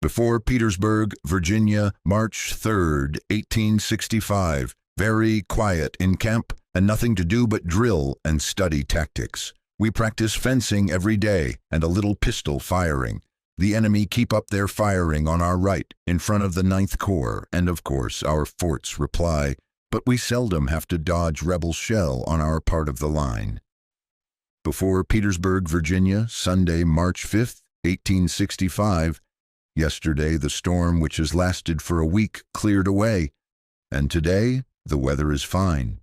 Before Petersburg, Virginia, March 3rd, 1865. Very quiet in camp, and nothing to do but drill and study tactics. We practice fencing every day and a little pistol firing. The enemy keep up their firing on our right, in front of the 9th Corps, and of course our forts reply, but we seldom have to dodge rebel shell on our part of the line. Before Petersburg, Virginia, Sunday, March 5th, 1865. Yesterday the storm which has lasted for a week cleared away, and today the weather is fine.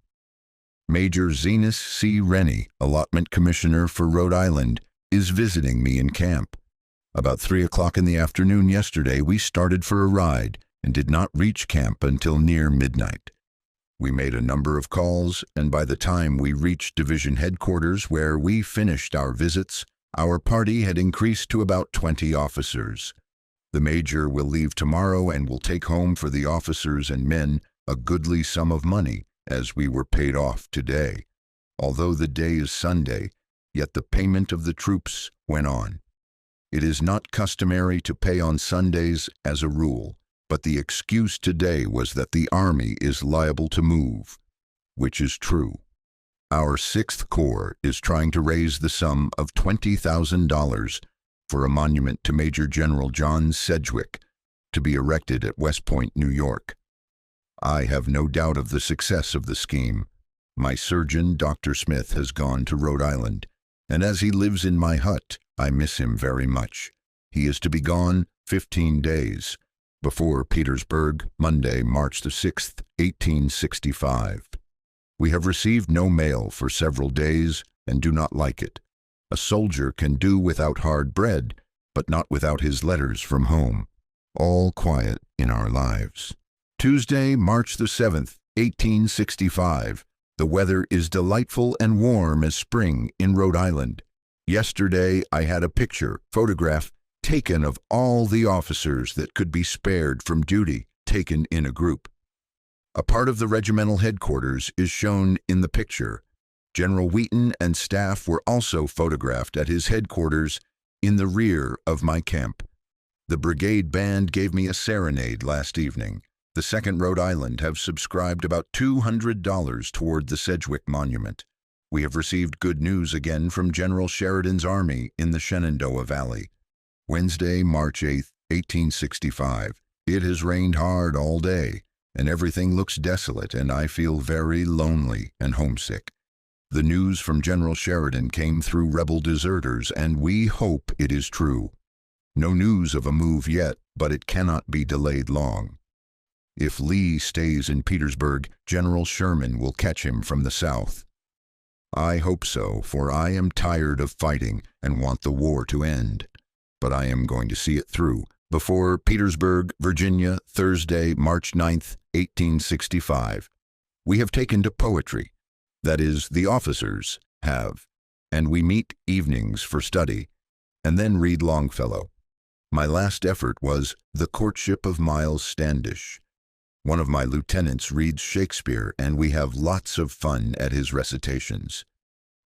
Major Zenas C. Rennie, allotment commissioner for Rhode Island, is visiting me in camp. About 3 o'clock in the afternoon yesterday we started for a ride and did not reach camp until near midnight. We made a number of calls, and by the time we reached division headquarters where we finished our visits, our party had increased to about 20 officers. The major will leave tomorrow and will take home for the officers and men a goodly sum of money, as we were paid off today. Although the day is Sunday, yet the payment of the troops went on. It is not customary to pay on Sundays as a rule, but the excuse today was that the Army is liable to move, which is true. Our 6th Corps is trying to raise the sum of $20,000 for a monument to Major General John Sedgwick to be erected at West Point, New York. I have no doubt of the success of the scheme. My surgeon, Dr. Smith, has gone to Rhode Island, and as he lives in my hut, I miss him very much. He is to be gone 15 days. Before Petersburg, Monday, March the 6th, 1865. We have received no mail for several days and do not like it. A soldier can do without hard bread, but not without his letters from home. All quiet in our lives. Tuesday, March the 7th, 1865. The weather is delightful and warm as spring in Rhode Island. Yesterday I had a photograph taken of all the officers that could be spared from duty, taken in a group. A part of the regimental headquarters is shown in the picture. General Wheaton and staff were also photographed at his headquarters in the rear of my camp. The brigade band gave me a serenade last evening. The 2nd Rhode Island have subscribed about $200 toward the Sedgwick Monument. We have received good news again from General Sheridan's army in the Shenandoah Valley. Wednesday, March 8th, 1865. It has rained hard all day, and everything looks desolate, and I feel very lonely and homesick. The news from General Sheridan came through rebel deserters, and we hope it is true. No news of a move yet, but it cannot be delayed long. If Lee stays in Petersburg, General Sherman will catch him from the south. I hope so, for I am tired of fighting and want the war to end. But I am going to see it through. Before Petersburg, Virginia, Thursday, March 9th, 1865. We have taken to poetry. That is, the officers have, and we meet evenings for study, and then read Longfellow. My last effort was The Courtship of Miles Standish. One of my lieutenants reads Shakespeare, and we have lots of fun at his recitations.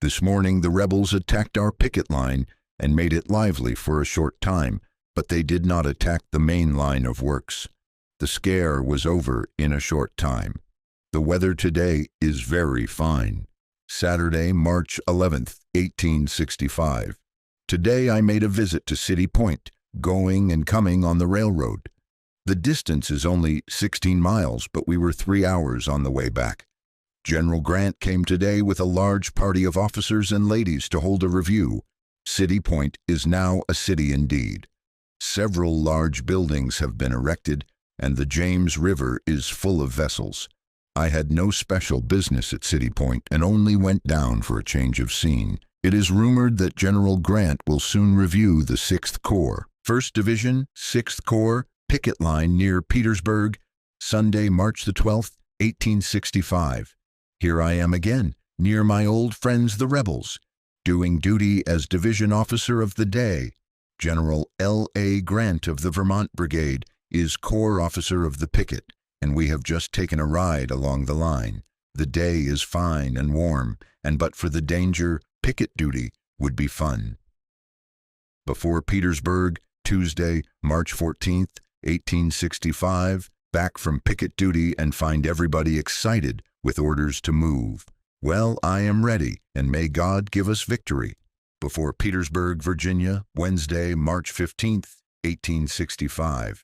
This morning the rebels attacked our picket line and made it lively for a short time, but they did not attack the main line of works. The scare was over in a short time. The weather today is very fine. Saturday, March 11th, 1865. Today I made a visit to City Point, going and coming on the railroad. The distance is only 16 miles, but we were 3 hours on the way back. General Grant came today with a large party of officers and ladies to hold a review. City Point is now a city indeed. Several large buildings have been erected, and the James River is full of vessels. I had no special business at City Point and only went down for a change of scene. It is rumored that General Grant will soon review the 6th Corps. 1st Division, 6th Corps, picket line near Petersburg, Sunday, March the 12th, 1865. Here I am again, near my old friends the rebels, doing duty as division officer of the day. General L.A. Grant of the Vermont Brigade is corps officer of the picket, and we have just taken a ride along the line. The day is fine and warm, and but for the danger, picket duty would be fun. Before Petersburg, Tuesday, March 14th, 1865, back from picket duty and find everybody excited with orders to move. Well, I am ready, and may God give us victory. Before Petersburg, Virginia, Wednesday, March 15th, 1865.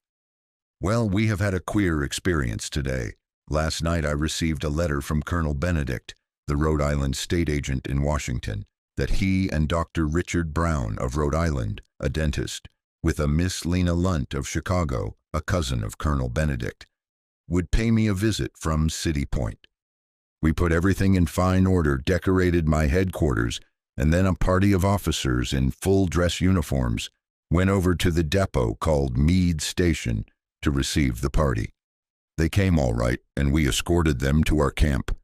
Well, we have had a queer experience today. Last night I received a letter from Colonel Benedict, the Rhode Island state agent in Washington, that he and Dr. Richard Brown of Rhode Island, a dentist, with a Miss Lena Lunt of Chicago, a cousin of Colonel Benedict, would pay me a visit from City Point. We put everything in fine order, decorated my headquarters, and then a party of officers in full-dress uniforms went over to the depot called Meade Station to receive the party. They came all right, and we escorted them to our camp.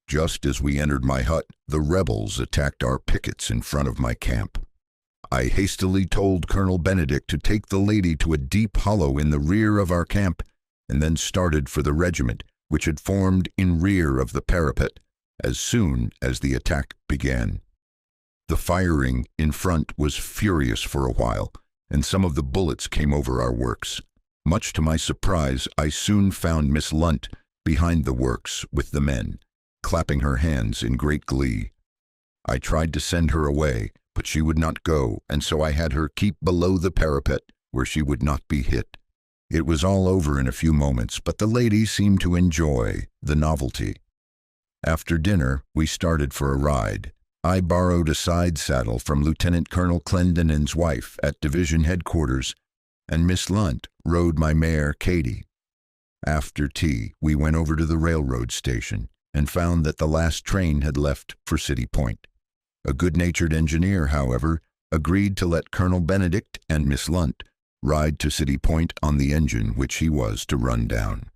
Just as we entered my hut, the rebels attacked our pickets in front of my camp. I hastily told Colonel Benedict to take the lady to a deep hollow in the rear of our camp, and then started for the regiment, which had formed in rear of the parapet, as soon as the attack began. The firing in front was furious for a while, and some of the bullets came over our works. Much to my surprise, I soon found Miss Lunt behind the works with the men, clapping her hands in great glee. I tried to send her away, but she would not go, and so I had her keep below the parapet where she would not be hit. It was all over in a few moments, but the lady seemed to enjoy the novelty. After dinner, we started for a ride. I borrowed a side saddle from Lieutenant Colonel Clendenon's wife at division headquarters, and Miss Lunt rode my mare, Katie. After tea, we went over to the railroad station and found that the last train had left for City Point. A good-natured engineer, however, agreed to let Colonel Benedict and Miss Lunt ride to City Point on the engine which he was to run down.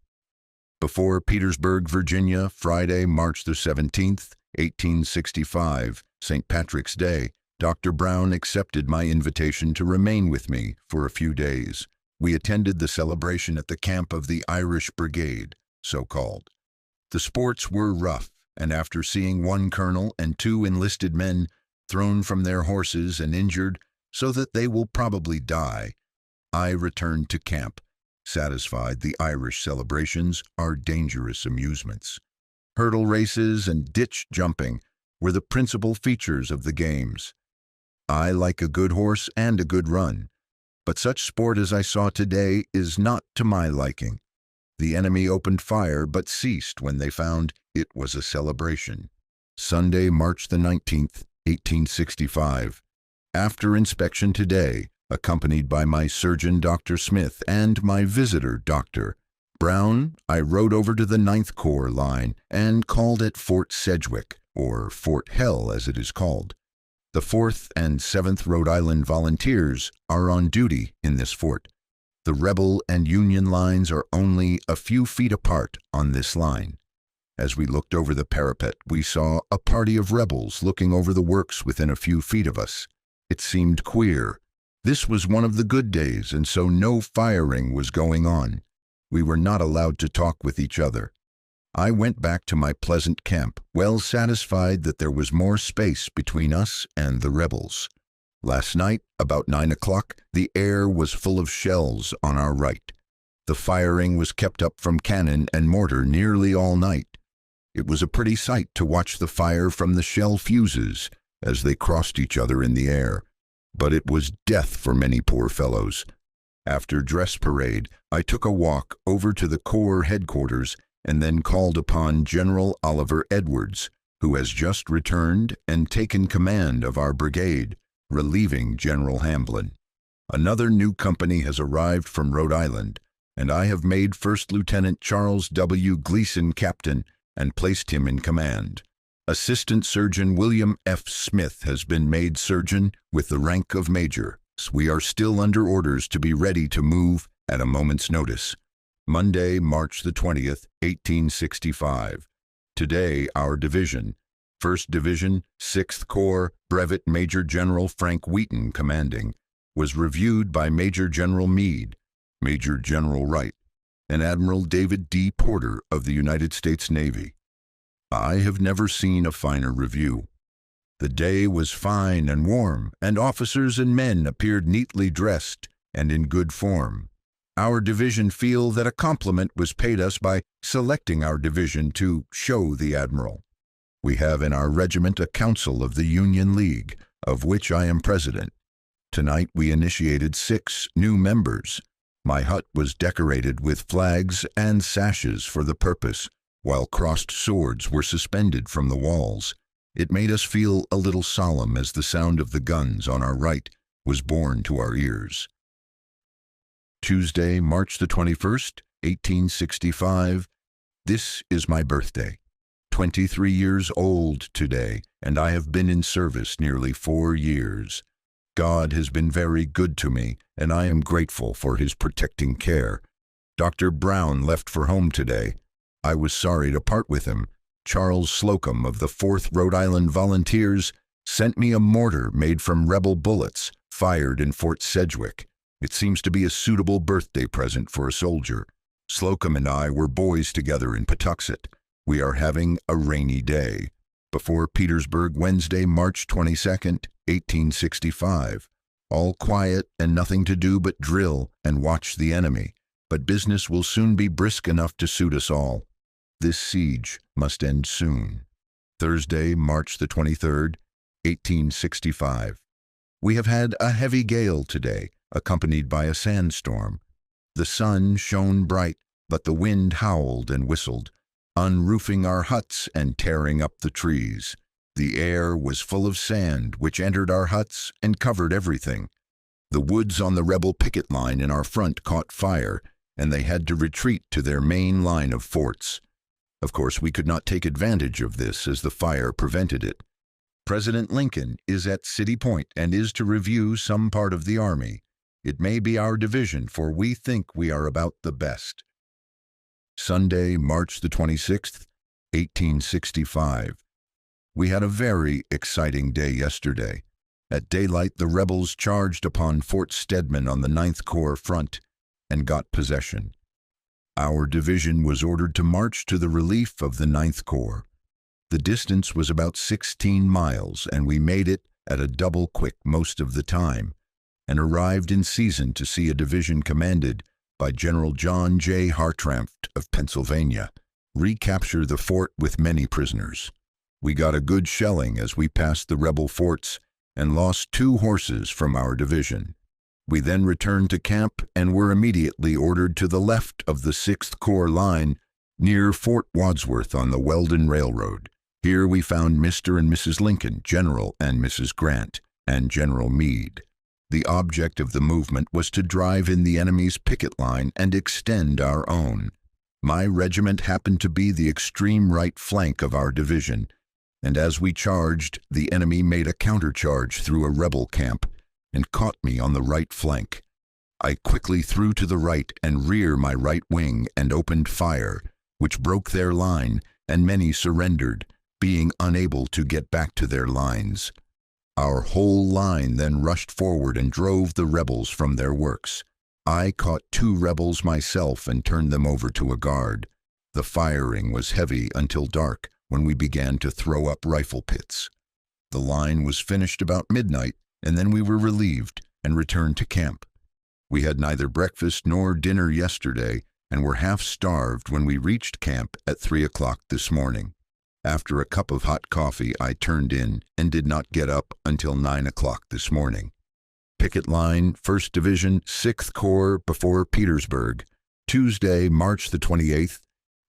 Before Petersburg, Virginia, Friday, March the 17th, 1865, St. Patrick's Day, Dr. Brown accepted my invitation to remain with me for a few days. We attended the celebration at the camp of the Irish Brigade, so called. The sports were rough, and after seeing one colonel and 2 enlisted men thrown from their horses and injured so that they will probably die, I returned to camp, satisfied the Irish celebrations are dangerous amusements. Hurdle races and ditch jumping were the principal features of the games. I like a good horse and a good run, but such sport as I saw today is not to my liking. The enemy opened fire but ceased when they found it was a celebration. Sunday, March the 19th, 1865. After inspection today, accompanied by my surgeon, Dr. Smith, and my visitor, Dr. Brown, I rode over to the 9th Corps line and called at Fort Sedgwick, or Fort Hell as it is called. The 4th and 7th Rhode Island Volunteers are on duty in this fort. The Rebel and Union lines are only a few feet apart on this line. As we looked over the parapet, we saw a party of rebels looking over the works within a few feet of us. It seemed queer. This was one of the good days, and so no firing was going on. We were not allowed to talk with each other. I went back to my pleasant camp, well satisfied that there was more space between us and the rebels. Last night, about 9 o'clock, the air was full of shells on our right. The firing was kept up from cannon and mortar nearly all night. It was a pretty sight to watch the fire from the shell fuses as they crossed each other in the air, but it was death for many poor fellows. After dress parade, I took a walk over to the Corps headquarters and then called upon General Oliver Edwards, who has just returned and taken command of our brigade, relieving General Hamblin. Another new company has arrived from Rhode Island, and I have made First Lieutenant Charles W. Gleason captain and placed him in command. Assistant Surgeon William F. Smith has been made surgeon with the rank of major. We are still under orders to be ready to move at a moment's notice. Monday, March the 20th, 1865. Today, our division, 1st Division, 6th Corps, Brevet Major General Frank Wheaton commanding, was reviewed by Major General Meade, Major General Wright, and Admiral David D. Porter of the United States Navy. I have never seen a finer review. The day was fine and warm, and officers and men appeared neatly dressed and in good form. Our division feel that a compliment was paid us by selecting our division to show the Admiral. We have in our regiment a council of the Union League, of which I am president. Tonight we initiated 6 new members. My hut was decorated with flags and sashes for the purpose, while crossed swords were suspended from the walls. It made us feel a little solemn as the sound of the guns on our right was borne to our ears. Tuesday, March the 21st, 1865. This is my birthday. 23 years old today, and I have been in service nearly 4 years. God has been very good to me, and I am grateful for his protecting care. Dr. Brown left for home today. I was sorry to part with him. Charles Slocum of the 4th Rhode Island Volunteers sent me a mortar made from rebel bullets fired in Fort Sedgwick. It seems to be a suitable birthday present for a soldier. Slocum and I were boys together in Patuxent. We are having a rainy day. Before Petersburg, Wednesday, March 22nd, 1865. All quiet and nothing to do but drill and watch the enemy. But business will soon be brisk enough to suit us all. This siege must end soon. Thursday, March the 23rd, 1865. We have had a heavy gale today, accompanied by a sandstorm. The sun shone bright, but the wind howled and whistled, unroofing our huts and tearing up the trees. The air was full of sand, which entered our huts and covered everything. The woods on the rebel picket line in our front caught fire, and they had to retreat to their main line of forts. Of course, we could not take advantage of this as the fire prevented it. President Lincoln is at City Point and is to review some part of the army. It may be our division, for we think we are about the best. Sunday, March the 26th, 1865. We had a very exciting day yesterday. At daylight, the rebels charged upon Fort Stedman on the 9th Corps front and got possession. Our division was ordered to march to the relief of the 9th Corps. The distance was about 16 miles, and we made it at a double quick most of the time, and arrived in season to see a division commanded by General John J. Hartranft of Pennsylvania recapture the fort with many prisoners. We got a good shelling as we passed the rebel forts and lost 2 horses from our division. We then returned to camp and were immediately ordered to the left of the 6th Corps line near Fort Wadsworth on the Weldon Railroad. Here we found Mr. and Mrs. Lincoln, General and Mrs. Grant, and General Meade. The object of the movement was to drive in the enemy's picket line and extend our own. My regiment happened to be the extreme right flank of our division, and as we charged, the enemy made a countercharge through a rebel camp and caught me on the right flank. I quickly threw to the right and rear my right wing and opened fire, which broke their line, and many surrendered, being unable to get back to their lines. Our whole line then rushed forward and drove the rebels from their works. I caught 2 rebels myself and turned them over to a guard. The firing was heavy until dark, when we began to throw up rifle pits. The line was finished about midnight, and then we were relieved and returned to camp. We had neither breakfast nor dinner yesterday and were half starved when we reached camp at 3 o'clock this morning. After a cup of hot coffee, I turned in and did not get up until 9 o'clock this morning. Picket line, 1st Division, 6th Corps, before Petersburg, Tuesday, March the 28th,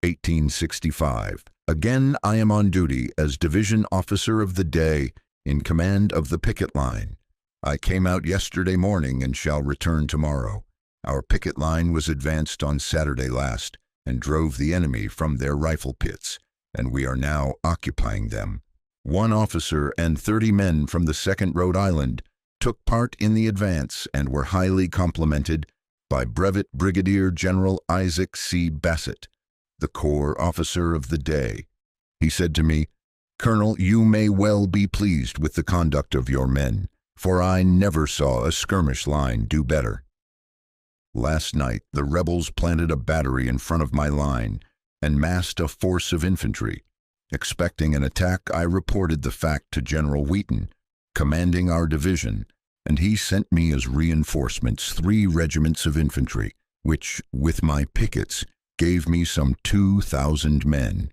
1865. Again, I am on duty as Division Officer of the Day in command of the picket line. I came out yesterday morning and shall return tomorrow. Our picket line was advanced on Saturday last and drove the enemy from their rifle pits, and we are now occupying them. 1 officer and 30 men from the 2nd Rhode Island took part in the advance and were highly complimented by Brevet Brigadier General Isaac C. Bassett, the Corps Officer of the Day. He said to me, "Colonel, you may well be pleased with the conduct of your men, for I never saw a skirmish line do better." Last night, the rebels planted a battery in front of my line and massed a force of infantry. Expecting an attack, I reported the fact to General Wheaton, commanding our division, and he sent me as reinforcements 3 regiments of infantry, which, with my pickets, gave me some 2,000 men.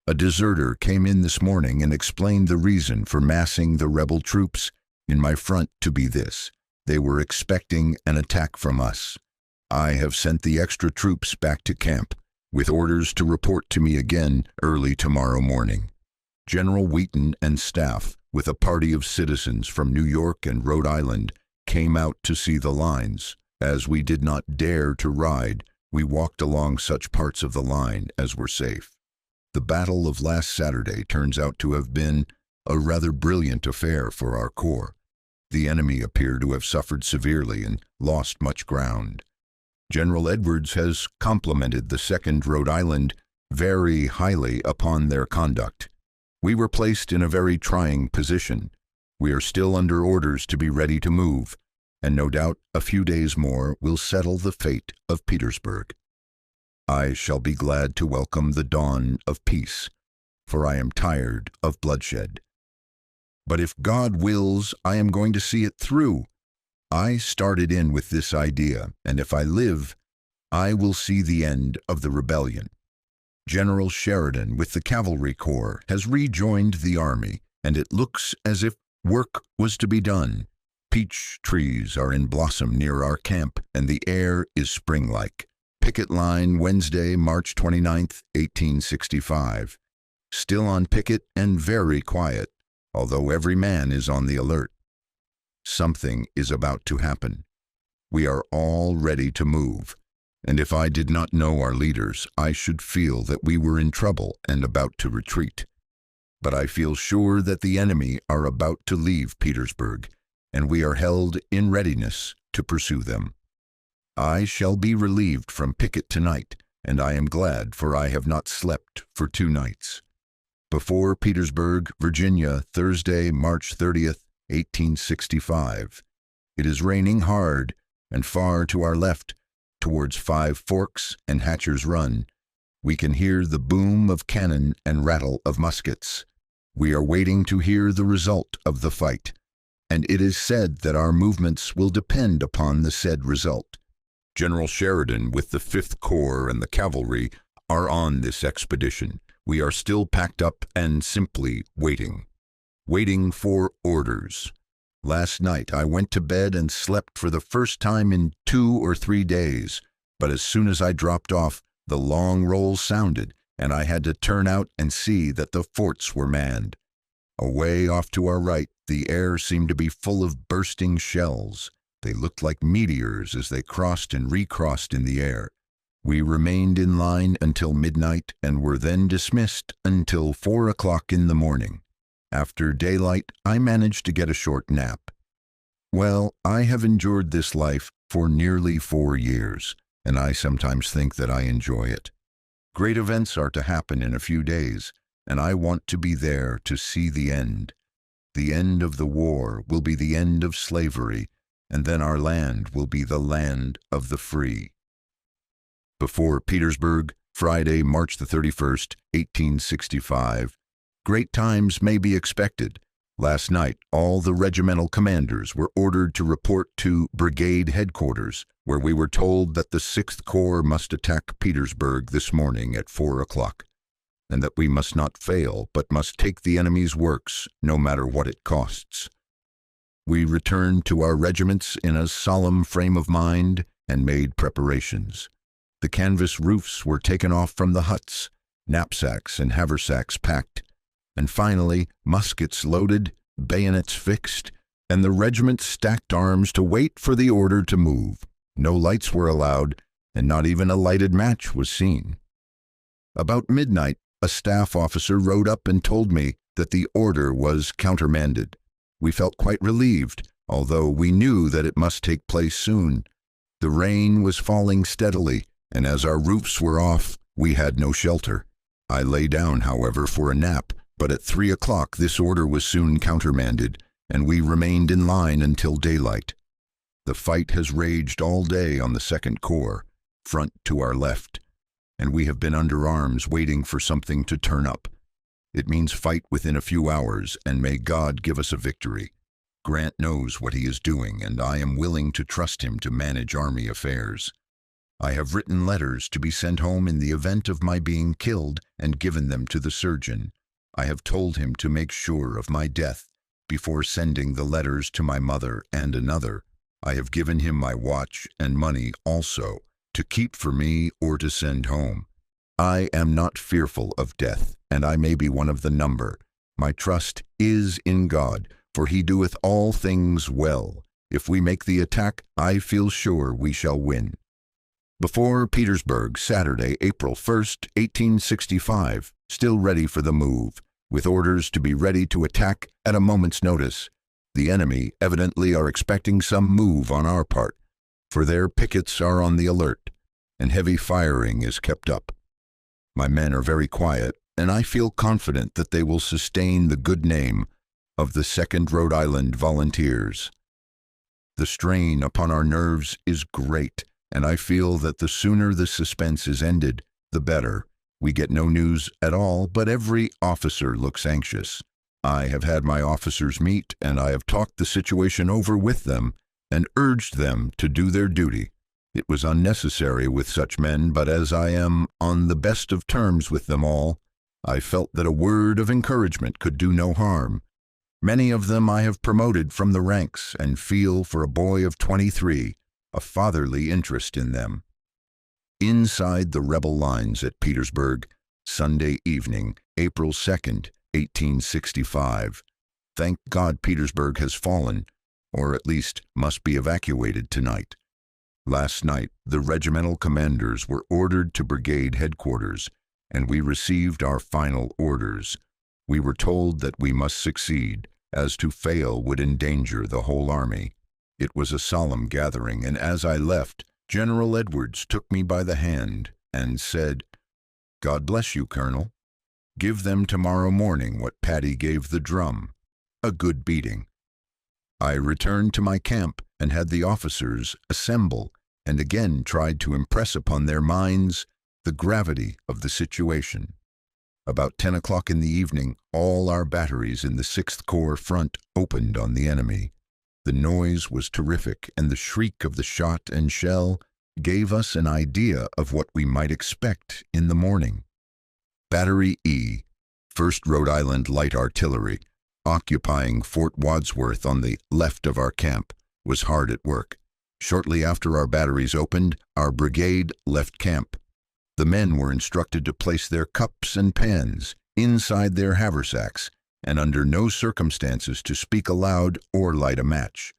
A deserter came in this morning and explained the reason for massing the rebel troops in my front to be this: they were expecting an attack from us. I have sent the extra troops back to camp, with orders to report to me again early tomorrow morning. General Wheaton and staff, with a party of citizens from New York and Rhode Island, came out to see the lines. As we did not dare to ride, we walked along such parts of the line as were safe. The battle of last Saturday turns out to have been a rather brilliant affair for our corps. The enemy appear to have suffered severely and lost much ground. General Edwards has complimented the 2nd Rhode Island very highly upon their conduct. We were placed in a very trying position. We are still under orders to be ready to move, and no doubt a few days more will settle the fate of Petersburg. I shall be glad to welcome the dawn of peace, for I am tired of bloodshed. But if God wills, I am going to see it through. I started in with this idea, and if I live, I will see the end of the rebellion. General Sheridan, with the Cavalry Corps, has rejoined the army, and it looks as if work was to be done. Peach trees are in blossom near our camp, and the air is spring-like. Picket line, Wednesday, March 29th, 1865. Still on picket and very quiet, although every man is on the alert. Something is about to happen. We are all ready to move, and if I did not know our leaders, I should feel that we were in trouble and about to retreat. But I feel sure that the enemy are about to leave Petersburg, and we are held in readiness to pursue them. I shall be relieved from picket tonight, and I am glad, for I have not slept for 2 nights. Before Petersburg, Virginia, Thursday, March 30th, 1865. It is raining hard, and far to our left, towards 5 Forks and Hatcher's Run, we can hear the boom of cannon and rattle of muskets. We are waiting to hear the result of the fight, and it is said that our movements will depend upon the said result. General Sheridan, with the 5th Corps and the cavalry, are on this expedition. We are still packed up and simply waiting for orders. Last night I went to bed and slept for the first time in 2 or 3 days, but as soon as I dropped off, the long roll sounded, and I had to turn out and see that the forts were manned. Away off to our right, the air seemed to be full of bursting shells. They looked like meteors as they crossed and recrossed in the air. We remained in line until midnight and were then dismissed until 4 o'clock in the morning. After daylight, I managed to get a short nap. Well, I have endured this life for nearly 4 years, and I sometimes think that I enjoy it. Great events are to happen in a few days, and I want to be there to see the end. The end of the war will be the end of slavery, and then our land will be the land of the free. Before Petersburg, Friday, March the 31st, 1865. Great times may be expected. Last night, all the regimental commanders were ordered to report to brigade headquarters, where we were told that the 6th Corps must attack Petersburg this morning at 4 o'clock, and that we must not fail, but must take the enemy's works, no matter what it costs. We returned to our regiments in a solemn frame of mind and made preparations. The canvas roofs were taken off from the huts, knapsacks and haversacks packed, and finally muskets loaded, bayonets fixed, and the regiment stacked arms to wait for the order to move. No lights were allowed, and not even a lighted match was seen. About midnight, a staff officer rode up and told me that the order was countermanded. We felt quite relieved, although we knew that it must take place soon. The rain was falling steadily, and as our roofs were off, we had no shelter. I lay down, however, for a nap, but at 3 o'clock this order was soon countermanded, and we remained in line until daylight. The fight has raged all day on the 2nd Corps, front to our left, and we have been under arms waiting for something to turn up. It means fight within a few hours, and may God give us a victory. Grant knows what he is doing, and I am willing to trust him to manage army affairs. I have written letters to be sent home in the event of my being killed and given them to the surgeon. I have told him to make sure of my death before sending the letters to my mother and another. I have given him my watch and money also, to keep for me or to send home. I am not fearful of death, and I may be one of the number. My trust is in God, for he doeth all things well. If we make the attack, I feel sure we shall win. Before Petersburg, Saturday, April 1st, 1865, still ready for the move, with orders to be ready to attack at a moment's notice. The enemy evidently are expecting some move on our part, for their pickets are on the alert, and heavy firing is kept up. My men are very quiet, and I feel confident that they will sustain the good name of the 2nd Rhode Island Volunteers. The strain upon our nerves is great, and I feel that the sooner the suspense is ended, the better. We get no news at all, but every officer looks anxious. I have had my officers meet, and I have talked the situation over with them and urged them to do their duty. It was unnecessary with such men, but as I am on the best of terms with them all, I felt that a word of encouragement could do no harm. Many of them I have promoted from the ranks, and feel for a boy of 23 a fatherly interest in them. Inside the rebel lines at Petersburg, Sunday evening, April 2nd, 1865. Thank God Petersburg has fallen, or at least must be evacuated tonight. Last night, the regimental commanders were ordered to brigade headquarters, and we received our final orders. We were told that we must succeed, as to fail would endanger the whole army. It was a solemn gathering, and as I left, General Edwards took me by the hand and said, "God bless you, Colonel. Give them tomorrow morning what Paddy gave the drum, a good beating." I returned to my camp and had the officers assemble and again tried to impress upon their minds the gravity of the situation. About 10 o'clock in the evening, all our batteries in the 6th Corps front opened on the enemy. The noise was terrific, and the shriek of the shot and shell gave us an idea of what we might expect in the morning. Battery E, 1st Rhode Island Light Artillery, occupying Fort Wadsworth on the left of our camp, was hard at work. Shortly after our batteries opened, our brigade left camp. The men were instructed to place their cups and pans inside their haversacks, and under no circumstances to speak aloud or light a match.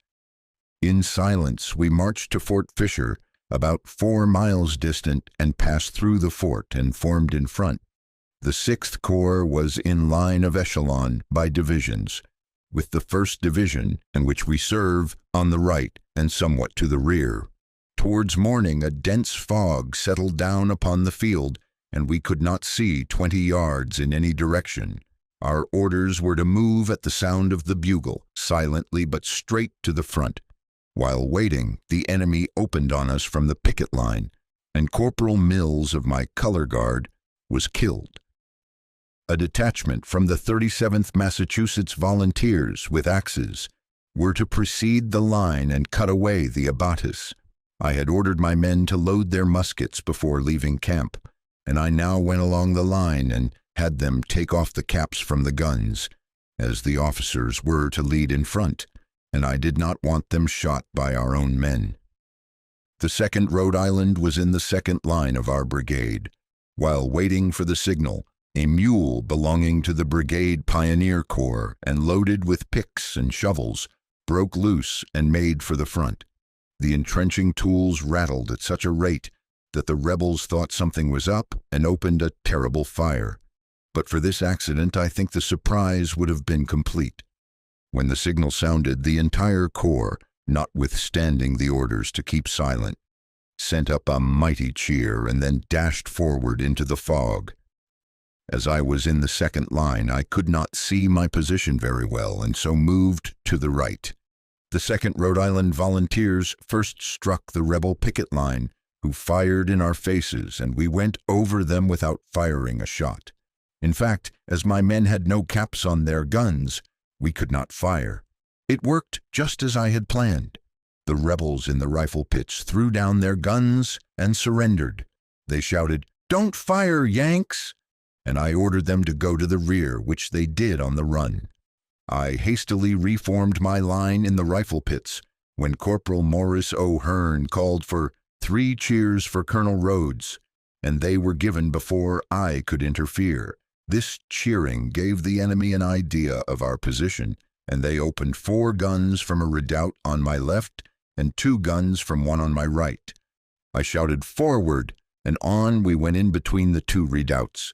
In silence, we marched to Fort Fisher, about 4 miles distant, and passed through the fort and formed in front. The 6th Corps was in line of echelon by divisions, with the 1st Division, in which we serve, on the right and somewhat to the rear. Towards morning, a dense fog settled down upon the field, and we could not see 20 yards in any direction. Our orders were to move at the sound of the bugle, silently but straight to the front. While waiting, the enemy opened on us from the picket line, and Corporal Mills of my color guard was killed. A detachment from the 37th Massachusetts Volunteers with axes were to precede the line and cut away the abatis. I had ordered my men to load their muskets before leaving camp, and I now went along the line and had them take off the caps from the guns, as the officers were to lead in front, and I did not want them shot by our own men. The 2nd Rhode Island was in the second line of our brigade. While waiting for the signal, a mule belonging to the Brigade Pioneer Corps and loaded with picks and shovels broke loose and made for the front. The entrenching tools rattled at such a rate that the rebels thought something was up and opened a terrible fire. But for this accident, I think the surprise would have been complete. When the signal sounded, the entire corps, notwithstanding the orders to keep silent, sent up a mighty cheer and then dashed forward into the fog. As I was in the second line, I could not see my position very well, and so moved to the right. The 2nd Rhode Island Volunteers first struck the rebel picket line, who fired in our faces, and we went over them without firing a shot. In fact, as my men had no caps on their guns, we could not fire. It worked just as I had planned. The rebels in the rifle pits threw down their guns and surrendered. They shouted, "Don't fire, Yanks!" And I ordered them to go to the rear, which they did on the run. I hastily reformed my line in the rifle pits when Corporal Morris O'Hearn called for 3 cheers for Colonel Rhodes, and they were given before I could interfere. This cheering gave the enemy an idea of our position, and they opened 4 guns from a redoubt on my left and 2 guns from one on my right. I shouted "Forward!" and on we went in between the 2 redoubts.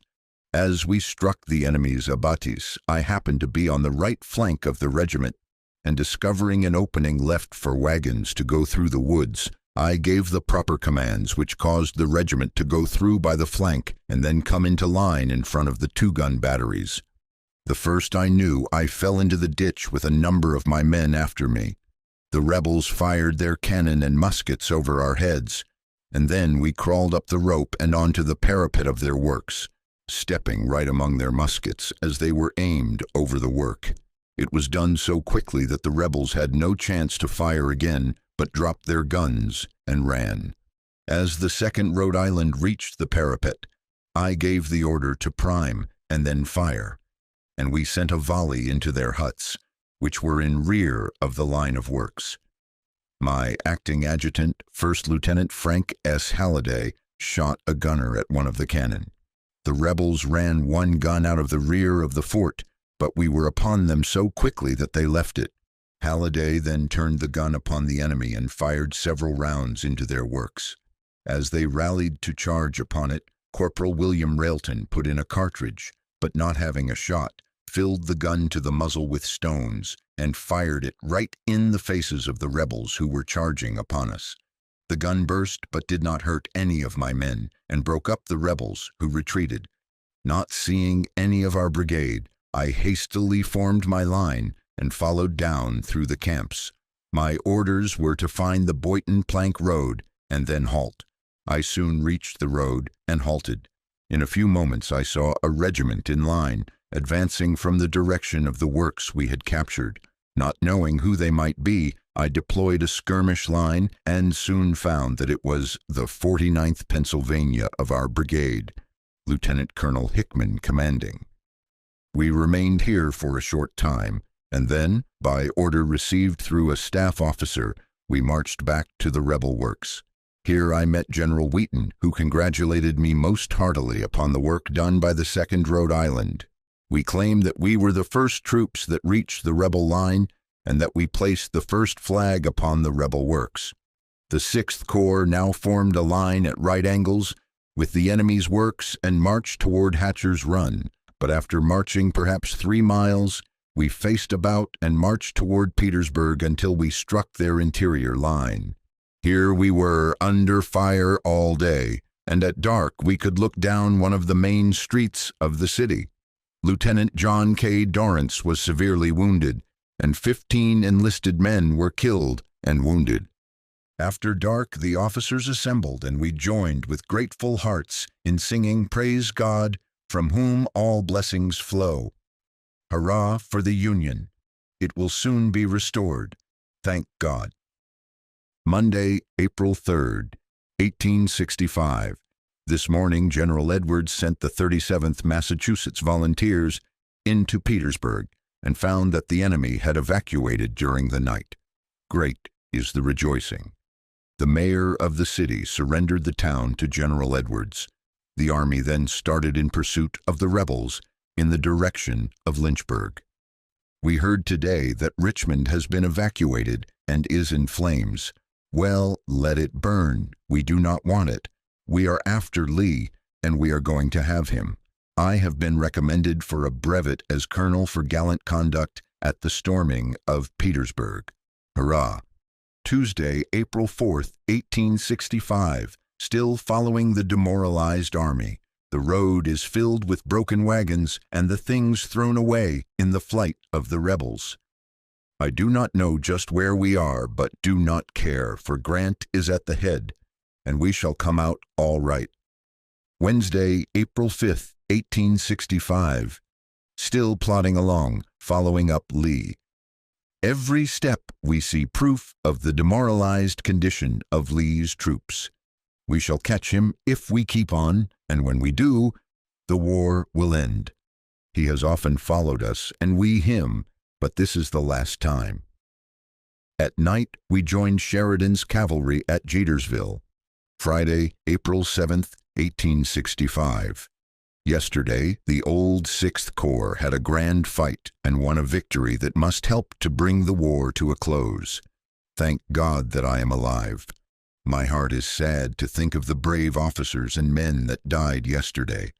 As we struck the enemy's abatis, I happened to be on the right flank of the regiment, and discovering an opening left for wagons to go through the woods, I gave the proper commands, which caused the regiment to go through by the flank and then come into line in front of the 2-gun batteries. The first I knew, I fell into the ditch with a number of my men after me. The rebels fired their cannon and muskets over our heads, and then we crawled up the rope and onto the parapet of their works, stepping right among their muskets as they were aimed over the work. It was done so quickly that the rebels had no chance to fire again, but dropped their guns and ran. As the 2nd Rhode Island reached the parapet, I gave the order to prime and then fire, and we sent a volley into their huts, which were in rear of the line of works. My acting adjutant, First Lieutenant Frank S. Halliday, shot a gunner at one of the cannon. The rebels ran 1 gun out of the rear of the fort, but we were upon them so quickly that they left it. Halliday then turned the gun upon the enemy and fired several rounds into their works. As they rallied to charge upon it, Corporal William Railton put in a cartridge, but not having a shot, filled the gun to the muzzle with stones and fired it right in the faces of the rebels who were charging upon us. The gun burst but did not hurt any of my men and broke up the rebels, who retreated. Not seeing any of our brigade, I hastily formed my line and followed down through the camps. My orders were to find the Boynton Plank Road and then halt. I soon reached the road and halted. In a few moments I saw a regiment in line, advancing from the direction of the works we had captured. Not knowing who they might be, I deployed a skirmish line and soon found that it was the 49th Pennsylvania of our brigade, Lieutenant Colonel Hickman commanding. We remained here for a short time, and then, by order received through a staff officer, we marched back to the rebel works. Here I met General Wheaton, who congratulated me most heartily upon the work done by the 2nd Rhode Island. We claimed that we were the first troops that reached the rebel line and that we placed the first flag upon the rebel works. The 6th Corps now formed a line at right angles with the enemy's works and marched toward Hatcher's Run, but after marching perhaps 3 miles, we faced about and marched toward Petersburg until we struck their interior line. Here we were under fire all day, and at dark we could look down one of the main streets of the city. Lieutenant John K. Dorrance was severely wounded, and 15 enlisted men were killed and wounded. After dark, the officers assembled, and we joined with grateful hearts in singing "Praise God, from whom all blessings flow." Hurrah for the Union! It will soon be restored. Thank God. Monday, April 3rd, 1865. This morning, General Edwards sent the 37th Massachusetts Volunteers into Petersburg and found that the enemy had evacuated during the night. Great is the rejoicing. The mayor of the city surrendered the town to General Edwards. The army then started in pursuit of the rebels in the direction of Lynchburg. We heard today that Richmond has been evacuated and is in flames. Well, let it burn. We do not want it. We are after Lee, and we are going to have him. I have been recommended for a brevet as colonel for gallant conduct at the storming of Petersburg. Hurrah! Tuesday, April 4th, 1865. Still following the demoralized army. The road is filled with broken wagons and the things thrown away in the flight of the rebels. I do not know just where we are, but do not care, for Grant is at the head, and we shall come out all right. Wednesday, April 5th, 1865. Still plodding along, following up Lee. every step we see proof of the demoralized condition of Lee's troops. We shall catch him if we keep on, and when we do, the war will end. He has often followed us, and we him, but this is the last time. At night, we joined Sheridan's cavalry at Jetersville, Friday, April 7th, 1865. Yesterday, the old 6th Corps had a grand fight and won a victory that must help to bring the war to a close. Thank God that I am alive. My heart is sad to think of the brave officers and men that died yesterday,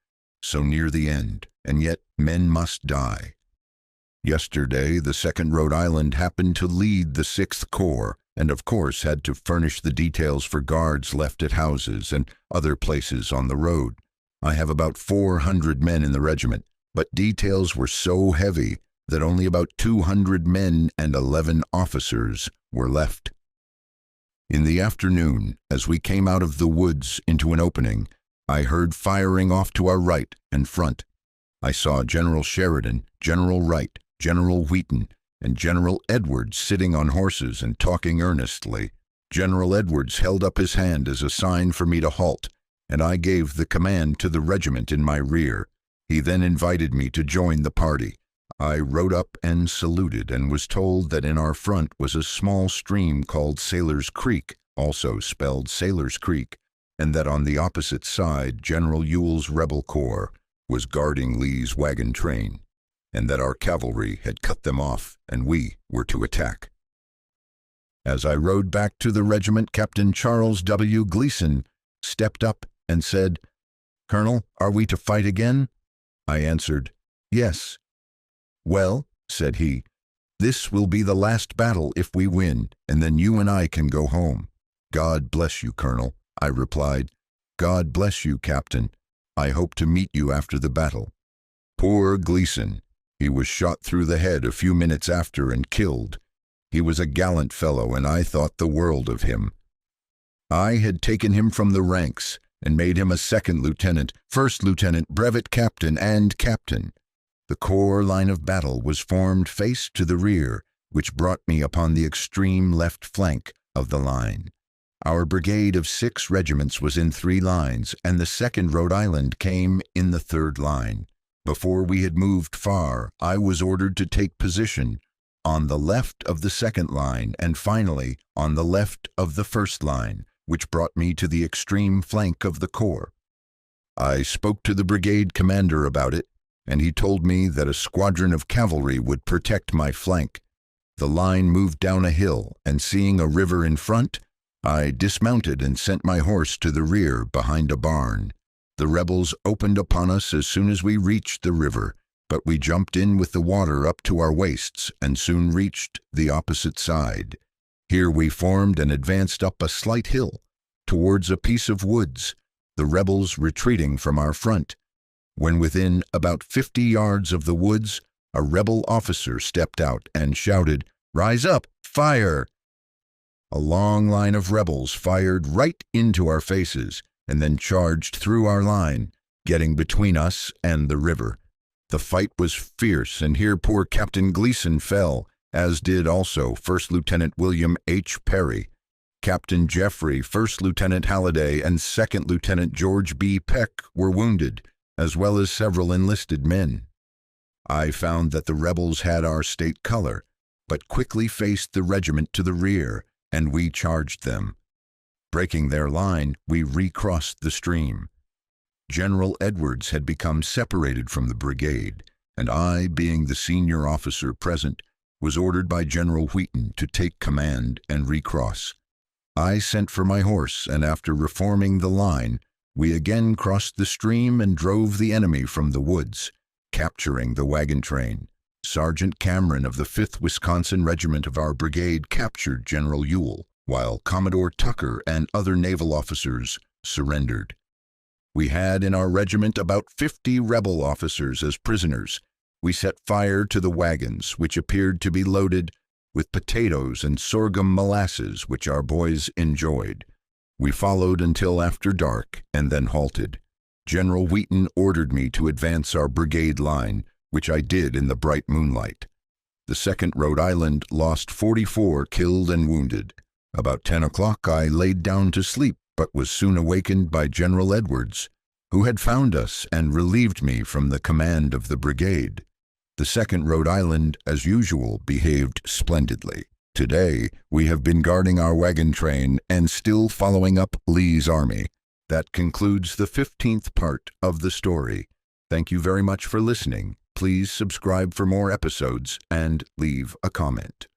so near the end, and yet men must die. Yesterday, the 2nd Rhode Island happened to lead the 6th Corps, and of course had to furnish the details for guards left at houses and other places on the road. I have about 400 men in the regiment, but details were so heavy that only about 200 men and 11 officers were left. In the afternoon, as we came out of the woods into an opening, I heard firing off to our right and front. I saw General Sheridan, General Wright, General Wheaton, and General Edwards sitting on horses and talking earnestly. General Edwards held up his hand as a sign for me to halt, and I gave the command to the regiment in my rear. He then invited me to join the party. I rode up and saluted and was told that in our front was a small stream called Sailor's Creek, also spelled Sailor's Creek, and that on the opposite side General Ewell's rebel corps was guarding Lee's wagon train, and that our cavalry had cut them off and we were to attack. As I rode back to the regiment, Captain Charles W. Gleason stepped up and said, "Colonel, are we to fight again?" I answered, "Yes." "Well," said he, "this will be the last battle if we win, and then you and I can go home." "God bless you, Colonel," I replied. "God bless you, Captain. I hope to meet you after the battle." Poor Gleason. He was shot through the head a few minutes after and killed. He was a gallant fellow, and I thought the world of him. I had taken him from the ranks and made him a 2nd lieutenant, 1st lieutenant, brevet captain, and captain. The corps line of battle was formed face to the rear, which brought me upon the extreme left flank of the line. Our brigade of 6 regiments was in 3 lines, and the 2nd Rhode Island came in the 3rd line. Before we had moved far, I was ordered to take position on the left of the 2nd line and finally on the left of the 1st line, which brought me to the extreme flank of the corps. I spoke to the brigade commander about it, and he told me that a squadron of cavalry would protect my flank. The line moved down a hill, and seeing a river in front, I dismounted and sent my horse to the rear behind a barn. The rebels opened upon us as soon as we reached the river, but we jumped in with the water up to our waists and soon reached the opposite side. Here we formed and advanced up a slight hill towards a piece of woods, the rebels retreating from our front. When within about 50 yards of the woods, a rebel officer stepped out and shouted, "Rise up! Fire!" A long line of rebels fired right into our faces and then charged through our line, getting between us and the river. The fight was fierce, and here poor Captain Gleason fell, as did also 1st Lieutenant William H. Perry. Captain Jeffrey, 1st Lieutenant Halliday, and 2nd Lieutenant George B. Peck were wounded, as well as several enlisted men. I found that the rebels had our state color, but quickly faced the regiment to the rear, and we charged them. Breaking their line, we recrossed the stream. General Edwards had become separated from the brigade, and I, being the senior officer present, was ordered by General Wheaton to take command and recross. I sent for my horse, and after reforming the line, we again crossed the stream and drove the enemy from the woods, capturing the wagon train. Sergeant Cameron of the 5th Wisconsin Regiment of our brigade captured General Ewell, while Commodore Tucker and other naval officers surrendered. We had in our regiment about 50 rebel officers as prisoners. We set fire to the wagons, which appeared to be loaded with potatoes and sorghum molasses, which our boys enjoyed. We followed until after dark and then halted. General Wheaton ordered me to advance our brigade line, which I did in the bright moonlight. The 2nd Rhode Island lost 44 killed and wounded. About 10 o'clock I laid down to sleep, but was soon awakened by General Edwards, who had found us and relieved me from the command of the brigade. The 2nd Rhode Island, as usual, behaved splendidly. Today, we have been guarding our wagon train and still following up Lee's army. That concludes the 15th part of the story. Thank you very much for listening. Please subscribe for more episodes and leave a comment.